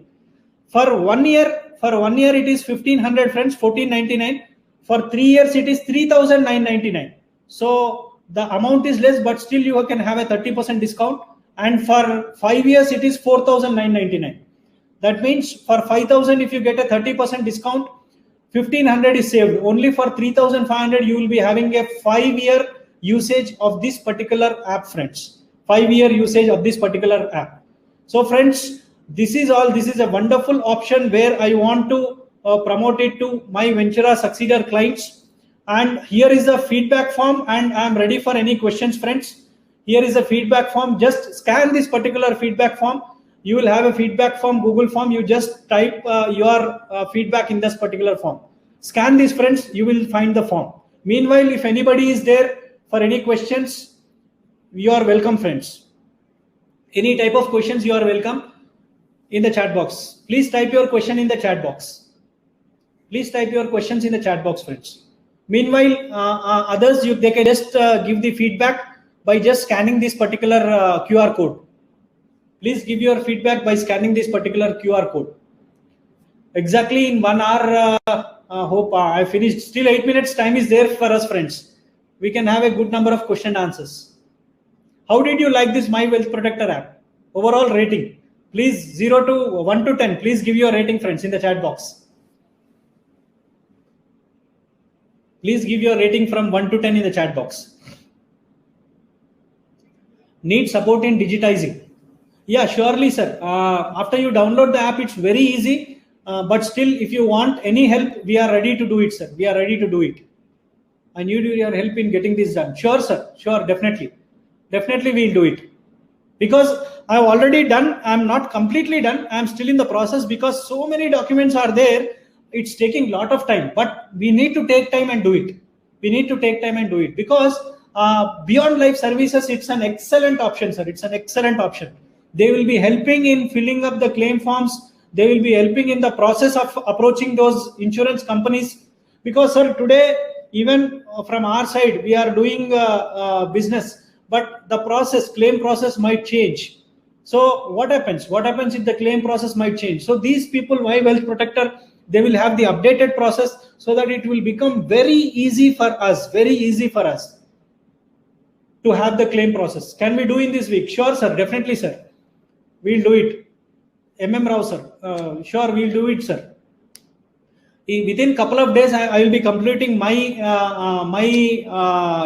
For 1 year, it is 1500, friends, 1499. For 3 years, it is 3999. So the amount is less, but still you can have a 30% discount. And for 5 years, it is 4999. That means for 5000, if you get a 30% discount, 1500 is saved. Only for 3500, you will be having a 5-year usage of this particular app, friends. 5-year usage of this particular app. So friends, this is a wonderful option where I want to promote it to my Ventura Succeeder clients. And here is the feedback form, and I'm ready for any questions, friends. Here is a feedback form. Just scan this particular feedback form. You will have a feedback form, Google form. You just type your feedback in this particular form. Scan this, friends. You will find the form. Meanwhile, if anybody is there for any questions, you are welcome, friends. Any type of questions, you are welcome in the chat box. Please type your question in the chat box. Please type your questions in the chat box, friends. Meanwhile, others, they can just give the feedback by just scanning this particular QR code. Please give your feedback by scanning this particular QR code. Exactly in 1 hour, hope I finished. Still 8 minutes time is there for us, friends. We can have a good number of question answers. How did you like this My Wealth Protector app? Overall rating. Please 0 to 1 to 10. Please give your rating, friends, in the chat box. Please give your rating from 1 to 10 in the chat box. Need support in digitizing. Yeah, surely, sir. After you download the app, it's very easy. But still, if you want any help, we are ready to do it, sir. We are ready to do it. I need your help in getting this done. Sure, sir. Sure, definitely. Definitely we'll do it. Because I've already done, I'm not completely done. I'm still in the process, because so many documents are there. It's taking a lot of time, but we need to take time and do it. We need to take time and do it, because Beyond Life Services, it's an excellent option, sir. It's an excellent option. They will be helping in filling up the claim forms. They will be helping in the process of approaching those insurance companies. Because, sir, today, even from our side, we are doing business, but the claim process might change. So what happens? What happens if the claim process might change? So these people, My Wealth Protector, they will have the updated process, so that it will become very easy for us to have the claim process. Can we do in this week? Sure, sir. Definitely, sir. We'll do it. Rao, sir. Sure, we'll do it, sir. Within couple of days, I will be completing my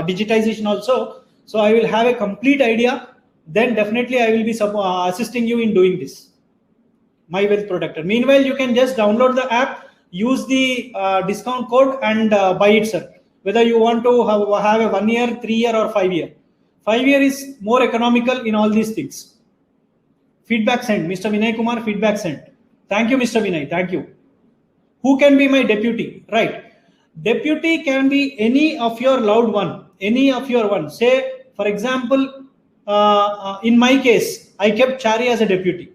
digitization also. So I will have a complete idea. Then definitely I will be assisting you in doing this. My Wealth Protector. Meanwhile, you can just download the app, use the discount code, and buy it, sir. Whether you want to have a 1 year, 3 year, or 5 year. 5 year is more economical in all these things. Feedback sent. Mr. Vinay Kumar, feedback sent. Thank you, Mr. Vinay. Thank you. Who can be my deputy? Right. Deputy can be any of your loved one, any of your one. Say, for example, in my case, I kept Chari as a deputy.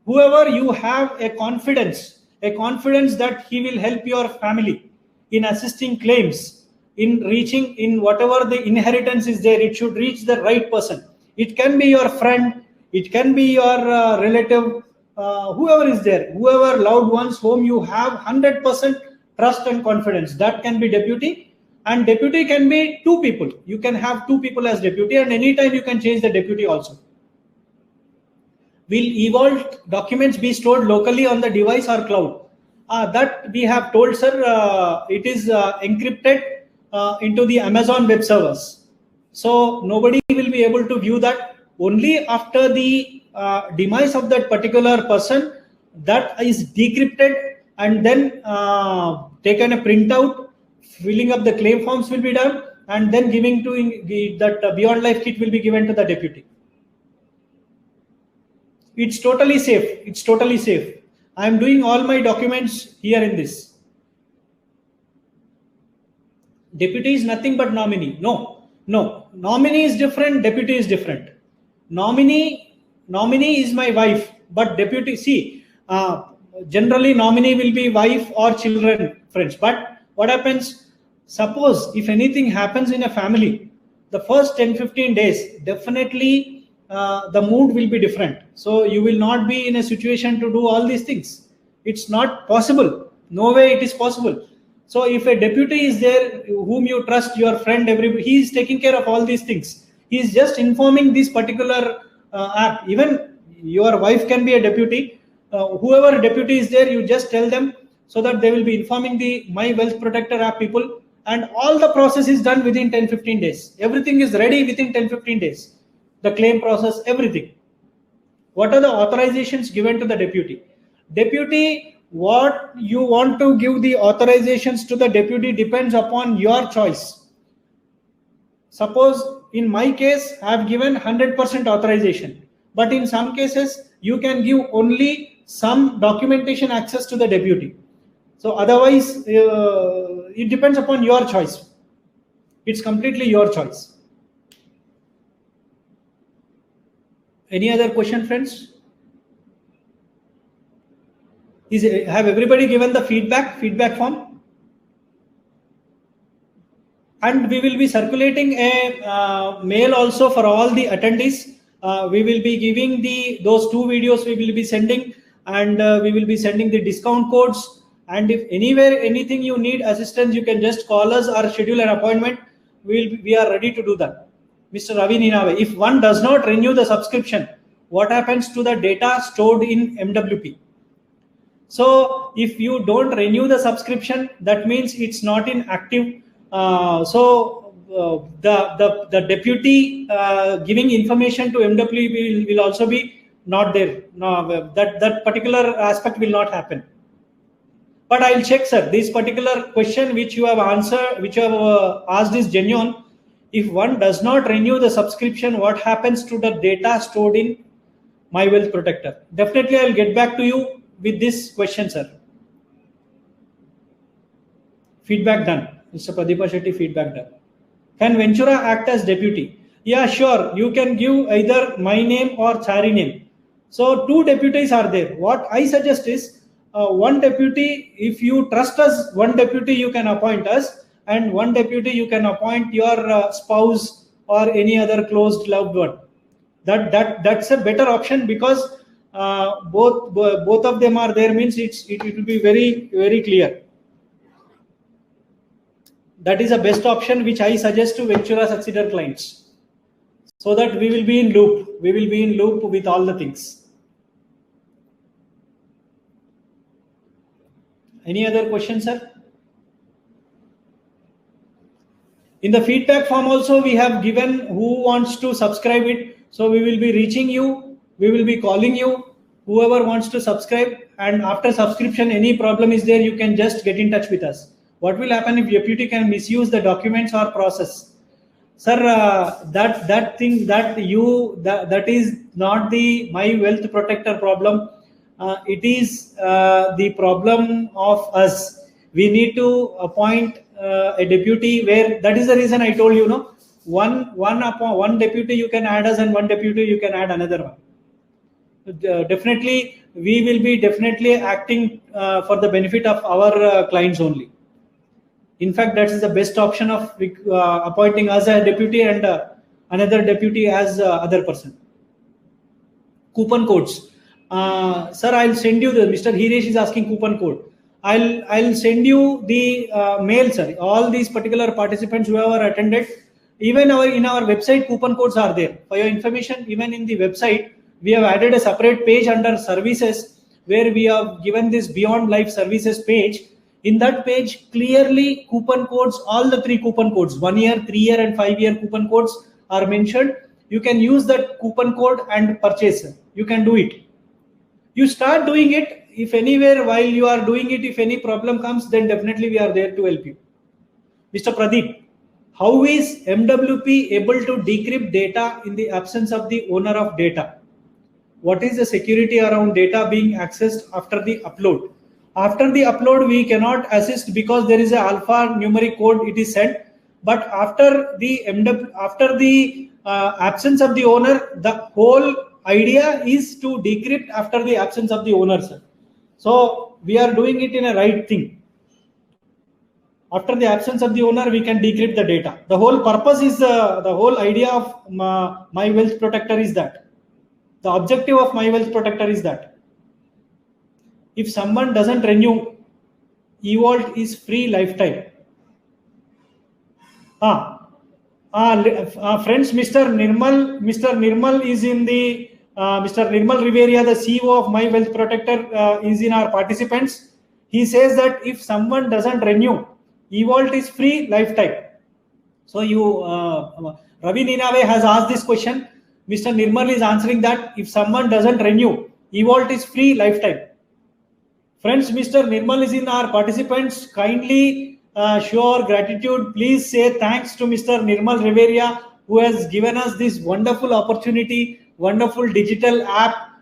Whoever you have a confidence that he will help your family in assisting claims, in reaching, in whatever the inheritance is there, it should reach the right person. It can be your friend, it can be your relative, whoever is there, whoever loved ones whom you have 100% trust and confidence, that can be deputy. And deputy can be two people. You can have two people as deputy, and anytime you can change the deputy also. Will evolved documents be stored locally on the device or cloud? That we have told, sir, it is encrypted into the Amazon web servers. So nobody will be able to view that. Only after the demise of that particular person, that is decrypted and then taken a printout, filling up the claim forms will be done, and then giving to that Beyond Life kit will be given to the deputy. It's totally safe. It's totally safe. I am doing all my documents here in this. Deputy is nothing but nominee. No. Nominee is different. Deputy is different. Nominee is my wife, but deputy, see, generally nominee will be wife or children, friends. But what happens? Suppose if anything happens in a family, the first 10-15 days, definitely the mood will be different. So you will not be in a situation to do all these things. It's not possible. No way it is possible. So if a deputy is there whom you trust, your friend, everybody, he is taking care of all these things. He is just informing this particular app. Even your wife can be a deputy. Whoever deputy is there, you just tell them, so that they will be informing the My Wealth Protector app people, and all the process is done within 10-15 days. Everything is ready within 10-15 days. The claim process, everything. What are the authorizations given to the deputy? Deputy, what you want to give the authorizations to the deputy depends upon your choice. Suppose in my case, I have given 100% authorization, but in some cases, you can give only some documentation access to the deputy. So otherwise, it depends upon your choice. It's completely your choice. Any other question, friends? Have everybody given the feedback form? And we will be circulating a mail also for all the attendees. We will be giving those 2 videos we will be sending, and we will be sending the discount codes. And if anywhere anything you need assistance, you can just call us or schedule an appointment. We are ready to do that. Mr. Ravi Ninave, if one does not renew the subscription, what happens to the data stored in MWP? So if you don't renew the subscription, that means it's not in active. The deputy giving information to MWP will also be not there. No, that particular aspect will not happen. But I'll check, sir. This particular question which you have answered, which you have asked, is genuine. If one does not renew the subscription, what happens to the data stored in My Wealth Protector? Definitely, I'll get back to you with this question, sir. Feedback done. Mr. Pradeepa Shetty, feedback done. Can Ventura act as deputy? Yeah, sure. You can give either my name or Chari name. So 2 deputies are there. What I suggest is, one deputy, if you trust us, one deputy you can appoint us, and one deputy you can appoint your spouse or any other closed loved one. That's a better option, because both of them are there, means it will be very, very clear. That is the best option which I suggest to Ventura Succeeder clients, so that we will be in loop. We will be in loop with all the things. Any other questions, sir? In the feedback form also, we have given who wants to subscribe it. So we will be reaching you. We will be calling you. Whoever wants to subscribe, and after subscription, any problem is there, you can just get in touch with us. What will happen if deputy can misuse the documents or process? Sir, that is not the My Wealth Protector problem. it is the problem of us. We need to appoint a deputy, where that is the reason I told you, no, one deputy you can add us, and one deputy you can add another one. Definitely we will be definitely acting for the benefit of our clients only. In fact, that is the best option of appointing us a deputy and another deputy as other person. Coupon codes. Sir, I'll send you the, Mr. Hiresh is asking coupon code. I'll send you the mail, sir. All these particular participants who have attended, even in our website, coupon codes are there. For your information, even in the website, we have added a separate page under services, where we have given this Beyond Life Services page. In that page, clearly coupon codes, all the 3 coupon codes, 1 year, 3 year and 5 year coupon codes are mentioned. You can use that coupon code and purchase. You can do it. You start doing it. If anywhere while you are doing it, if any problem comes, then definitely we are there to help you. Mr. Pradeep, how is MWP able to decrypt data in the absence of the owner of data? What is the security around data being accessed after the upload? After the upload, we cannot assist because there is a alphanumeric code it is sent. But after the absence of the owner, the whole idea is to decrypt after the absence of the owner, sir. So we are doing it in a right thing. After the absence of the owner, we can decrypt the data. The whole purpose is the whole idea of My Wealth Protector is that. The objective of My Wealth Protector is that if someone doesn't renew, eVault is free lifetime. Friends, Mr. Nirmal is in the Mr. Nirmal Riveria, the CEO of My Wealth Protector, is in our participants. He says that if someone doesn't renew, eVault is free lifetime. So you, Ravi Ninave has asked this question. Mr. Nirmal is answering that if someone doesn't renew, eVault is free lifetime. Friends, Mr. Nirmal is in our participants. Kindly show our gratitude. Please say thanks to Mr. Nirmal Riveria, who has given us this wonderful opportunity, wonderful digital app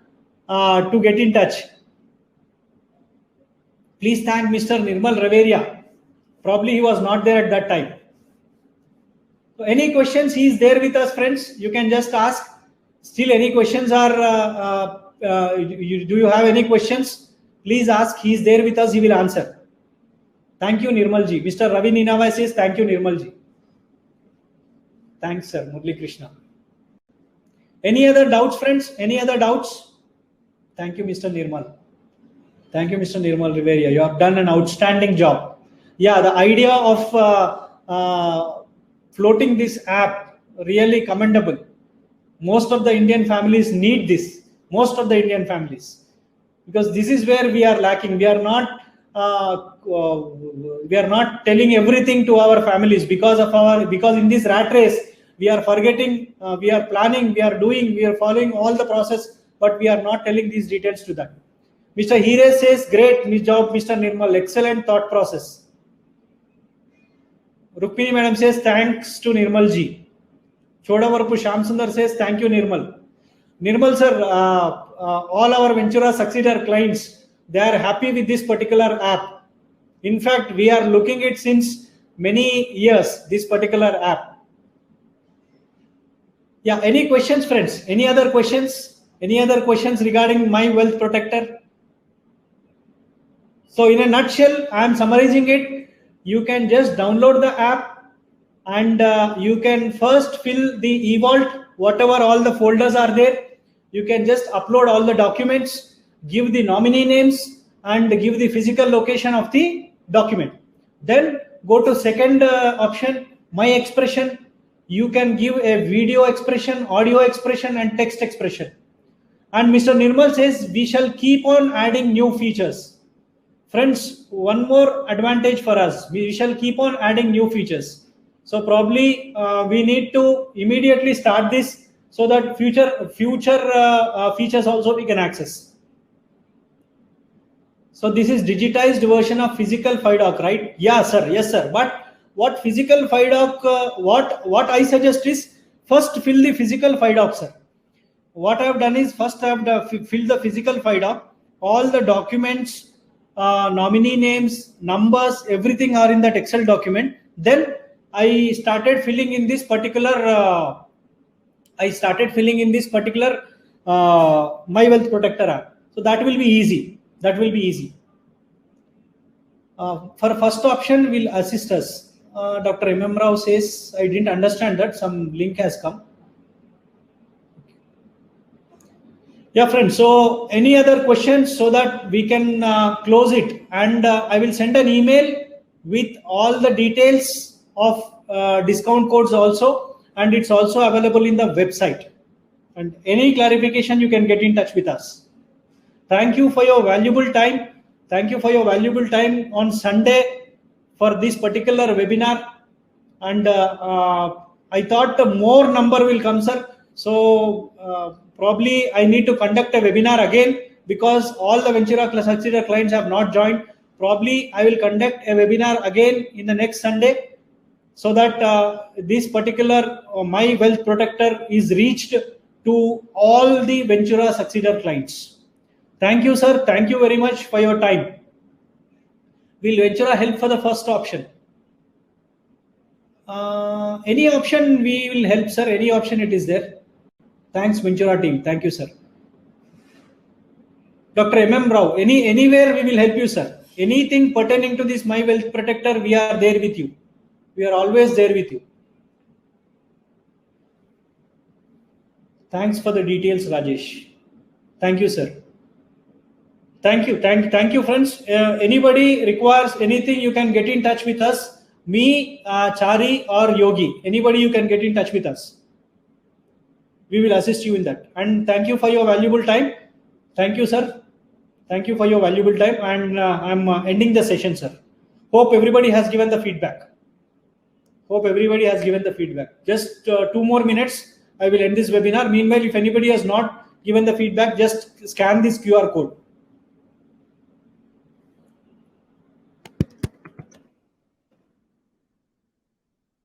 to get in touch. Please thank Mr. Nirmal Riveria. Probably he was not there at that time. So any questions? He is there with us, friends. You can just ask. Still, any questions are? Do you have any questions? Please ask. He is there with us. He will answer. Thank you, Nirmal ji. Mr. Ravi Ninava says thank you, Nirmal ji. Thanks, sir. Murli Krishna. Any other doubts, friends? Any other doubts? Thank you, Mr. Nirmal. Thank you, Mr. Nirmal Riveria. You have done an outstanding job. Yeah, the idea of floating this app, really commendable. Most of the Indian families need this. Most of the Indian families. Because this is where we are lacking. We are not telling everything to our families because in this rat race, we are forgetting, we are planning, we are doing, we are following all the process, but we are not telling these details to them. Mr. Hire says, great job, Mr. Nirmal, excellent thought process. Rukmini madam says, thanks to Nirmal ji. Chodavarapu Shamsundar says, thank you, Nirmal. Nirmal sir, all our Ventura Succeeder clients, they are happy with this particular app. In fact, we are looking at it since many years, this particular app. Yeah, any questions, friends? Any other questions? Any other questions regarding My Wealth Protector? So in a nutshell, I am summarizing it. You can just download the app and you can first fill the eVault, whatever all the folders are there. You can just upload all the documents, give the nominee names and give the physical location of the document. Then go to second option, My Expression. You can give a video expression, audio expression and text expression. And Mr. Nirmal says we shall keep on adding new features. Friends, one more advantage for us. We shall keep on adding new features. So probably we need to immediately start this so that future features also we can access. So this is digitized version of physical FIDOC, right? Yeah, sir. Yes, sir. But what physical FIDOC, what I suggest is first fill the physical FIDOC, sir. What I have done is first I have filled the physical FIDOC. all the documents, nominee names, numbers, everything are in that Excel document. Then I started filling in this particular My Wealth Protector app. So that will be easy. That will be easy. For first option will assist us. Dr. M.M. Rao says, I didn't understand that. Some link has come. Yeah, friends. So any other questions so that we can close it? And I will send an email with all the details of discount codes also. And it's also available in the website. And any clarification, you can get in touch with us. Thank you for your valuable time. Thank you for your valuable time on Sunday for this particular webinar. And I thought more number will come, sir. So probably I need to conduct a webinar again because all the Ventura Succeeder clients have not joined. Probably I will conduct a webinar again in the next Sunday so that this particular My Wealth Protector is reached to all the Ventura Succeeder clients. Thank you, sir. Thank you very much for your time. Will Ventura help for the first option? Any option we will help, sir. Any option it is there. Thanks, Ventura team. Thank you, sir. Dr. M.M. Rao, anywhere we will help you, sir. Anything pertaining to this My Wealth Protector, we are there with you. We are always there with you. Thanks for the details, Rajesh. Thank you, sir. Thank you. Thank you, friends. Anybody requires anything, you can get in touch with us. Me, Chari or Yogi. Anybody you can get in touch with us. We will assist you in that. And thank you for your valuable time. Thank you, sir. Thank you for your valuable time. And I'm ending the session, sir. Hope everybody has given the feedback. Hope everybody has given the feedback. Just 2 more minutes. I will end this webinar. Meanwhile, if anybody has not given the feedback, just scan this QR code.